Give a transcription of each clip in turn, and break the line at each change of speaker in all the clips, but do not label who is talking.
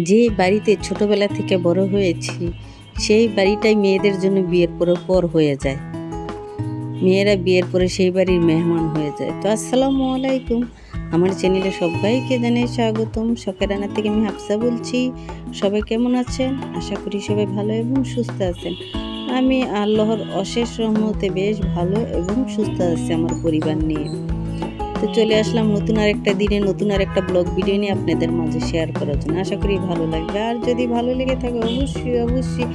যে বাড়িতে ছোটবেলা থেকে বড় হয়েছি সেই বাড়িটাই মেয়েদের জন্য বিয়ের পর হয়ে যায়। মেয়েরা বিয়ের পরে সেই বাড়ির মেহমান হয়ে যায়। তো আসসালামু আলাইকুম, আমার চ্যানেলে সবাইকে জানাই স্বাগতম। শখের রান্না থেকে আমি হাফসা বলছি। সবাই কেমন আছেন? আশা করি সবাই ভালো এবং সুস্থ আছেন। আমি আল্লাহর অশেষ রহমতে বেশ ভালো এবং সুস্থ আছি আমার পরিবার নিয়ে। তো চলে আসলাম নতুন আরেকটা দিনে নতুন আরেকটা ব্লগ ভিডিও নিয়ে আপনাদের মাঝে শেয়ার করার জন্য। আশা করি ভালো লাগবে, আর যদি ভালো লেগে থাকে অবশ্যই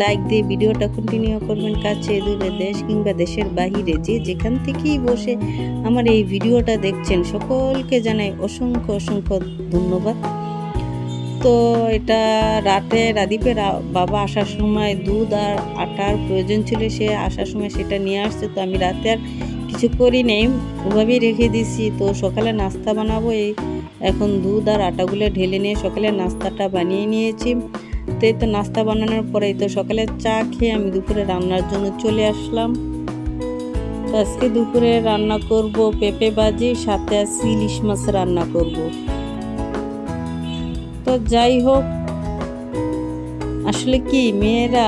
লাইক দিয়ে ভিডিওটা কন্টিনিউ করবেন। কাছে দূরে দেশ কিংবা দেশের বাহিরে যে যেখান থেকেই বসে আমার এই ভিডিওটা দেখছেন সকলকে জানাই অসংখ্য ধন্যবাদ। তো এটা রাতে রাদীপের বাবা আসার সময় দুধ আর আটার প্রয়োজন ছিল, সে আসার সময় সেটা নিয়ে আসছে। তো আমি রাতে আর কিছু করি নেই, ওভাবেই রেখে দিছি। তো সকালে নাস্তা বানাবো, এখন দুধ আর আটাগুলো ঢেলে নিয়ে সকালে নাস্তাটা বানিয়ে নিয়েছি। তো এই তো নাস্তা বানানোর পরে তো সকালে চা খেয়ে আমি দুপুরে রান্নার জন্য চলে আসলাম। তো আজকে দুপুরে রান্না করব পেঁপে ভাজি, সাথে ইলিশ মাছ রান্না করব। তো যাই হোক, আসলে কি মেয়েরা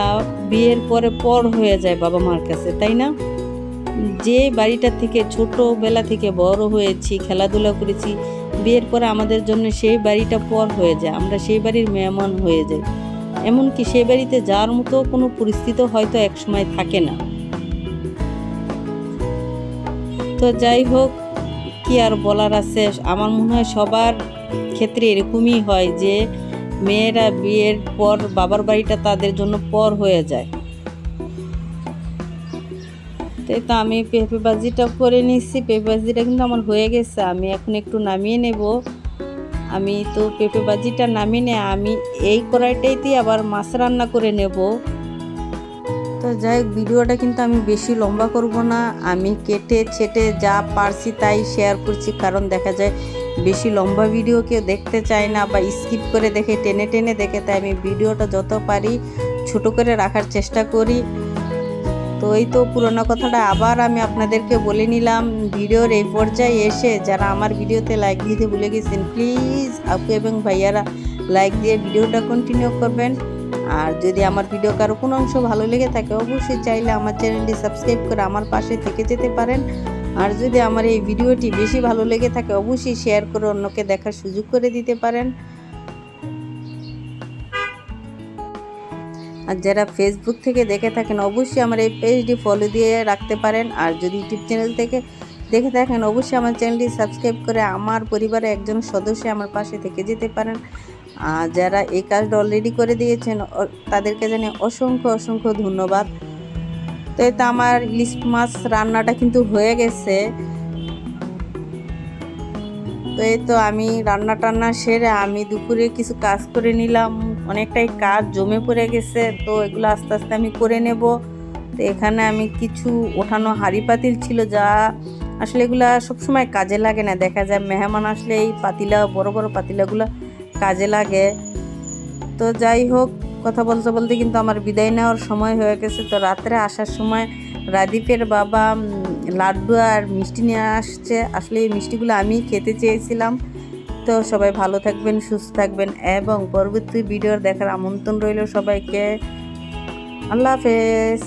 বিয়ের পর হয়ে যায় বাবা মার কাছে, তাই না? যে বাড়িটা থেকে ছোটবেলা থেকে বড় হয়েছি, খেলাধুলা করেছি, বিয়ের পরে আমাদের জন্য সেই বাড়িটা পর হয়ে যায়, আমরা সেই বাড়ির মেহমান হয়ে যাই। এমনকি সেই বাড়িতে যাওয়ার মতো কোনো পরিস্থিতি হয়তো একসময় থাকে না। তো যাই হোক, কি আর বলার আছে, আমার মনে হয় সবার ক্ষেত্রে এরকমই হয় যে মেয়েরা বিয়ের পর বাবার বাড়িটা তাদের জন্য পর হয়ে যায়। তাই তো আমি পেঁপে ভাজিটা করে নিচ্ছি। পেঁপে ভাজিটা কিন্তু আমার হয়ে গেছে, আমি এখন একটু নামিয়ে নেব। আমি তো পেঁপে ভাজিটা নামিয়ে নিয়ে আমি এই কড়াইটাইতেই আবার মাছ রান্না করে নেব। তো যাই হোক, ভিডিওটা কিন্তু আমি বেশি লম্বা করব না, আমি কেটে ছেটে যা পারছি তাই শেয়ার করছি। কারণ দেখা যায় বেশি লম্বা ভিডিও কেউ দেখতে চায় না বা স্কিপ করে দেখে, টেনে দেখে, তাই আমি ভিডিওটা যত পারি ছোট করে রাখার চেষ্টা করি। তো এই তো পুরোনো কথাটা আবার আমি আপনাদেরকে বলে নিলাম। ভিডিওর এই পর্যায়ে এসে যারা আমার ভিডিওতে লাইক দিতে ভুলে গেছেন, প্লিজ আপু এবং ভাইয়ারা লাইক দিয়ে ভিডিওটা কন্টিনিউ করবেন। আর যদি আমার ভিডিও কারো কোনো অংশ ভালো লেগে থাকে অবশ্যই চাইলে আমার চ্যানেলটি সাবস্ক্রাইব করে আমার পাশে থেকে যেতে পারেন। আর যদি আমার এই ভিডিওটি বেশি ভালো লেগে থাকে অবশ্যই শেয়ার করে অন্যকে দেখার সুযোগ করে দিতে পারেন। আর যারা ফেসবুক থেকে দেখে থাকেন অবশ্যই আমার এই পেজটি ফলো দিয়ে রাখতে পারেন। আর যদি ইউটিউব চ্যানেল থেকে দেখে থাকেন অবশ্যই আমার চ্যানেলটি সাবস্ক্রাইব করে আমার পরিবারের একজন সদস্য আমার পাশে থেকে যেতে পারেন। আর যারা এই কাজটা অলরেডি করে দিয়েছেন তাদেরকে জানিয়ে অসংখ্য ধন্যবাদ। তো এই তো আমার ইলিশ মাছ রান্নাটা কিন্তু হয়ে গেছে। তো এই তো আমি রান্না সেরে আমি দুপুরে কিছু কাজ করে নিলাম, অনেকটাই কাজ জমে পড়ে গেছে। তো এগুলো আস্তে আস্তে আমি করে নেব। তো এখানে আমি কিছু ওঠানো হাঁড়ি পাতিল ছিল, যা আসলে এগুলা সবসময় কাজে লাগে না, দেখা যায় মেহমান আসলে এই পাতিলা বড় পাতিলাগুলো কাজে লাগে। তো যাই হোক, কথা বলতে কিন্তু আমার বিদায় নেওয়ার সময় হয়ে গেছে। তো রাত্রে আসার সময় রাদীপের বাবা লাড্ডু আর মিষ্টি নিয়ে আসছে। আসলে এই মিষ্টিগুলো আমি খেতে চেয়েছিলাম। তো সবাই ভালো থাকবেন, সুস্থ থাকবেন এবং পরবর্তী ভিডিওর দেখার আমন্ত্রণ রইল সবাইকে। আল্লাহ হাফেজ।